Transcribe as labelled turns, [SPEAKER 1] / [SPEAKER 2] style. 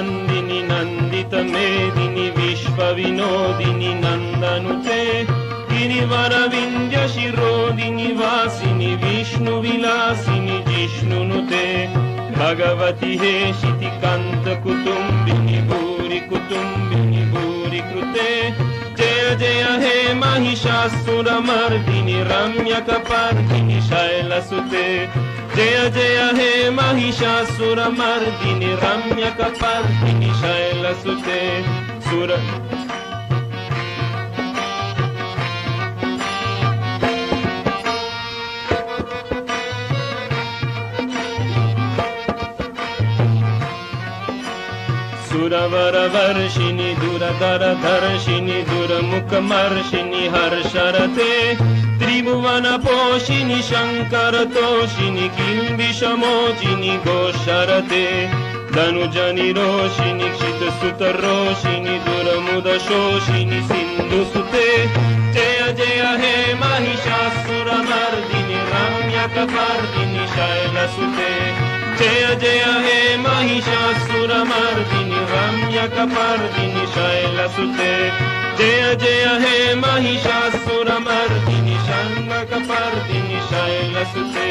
[SPEAKER 1] नन्दिनि नन्दितमेदिनि विश्वविनोदिनि नन्दनुते गिरिवरविन्द्यशिरोदिनि वासिनि विष्णुविलासिनि जिष्णुनुते भगवति हेशिति कान्तकुटुम्बिनि भूरि कुटुम्बिनि भूरि कृते जय जय हे महिषासुरमर्दिनि रम्यकपर्दिनि शैलसुते जय जय हे महिषासुरमर्दिनि रम्यकपर्दिनि शैलसुते सुर सुरवरवर्षिणि दुरधरधर्षिणि दुर्मुखमर्षिणि हर्षरते त्रिभुवनपोषिणि शङ्करतोषिणि किल्बिषमोचिनि घोषरते धनुजनिरोषिणि क्षितसुतरोषिणि दुर्मुदशोषिणि सिन्धुसुते जय जय हे महिषासुरमर्दिनि रम्यकपर्दिनि शैलसुते जय जय हे महिषासुरमर्दिनि रम्यकपर्दिनि शैलसुते जय जय हे महिषासुरमर्दिनि शङ्खकपर्दिनि शैलसुते।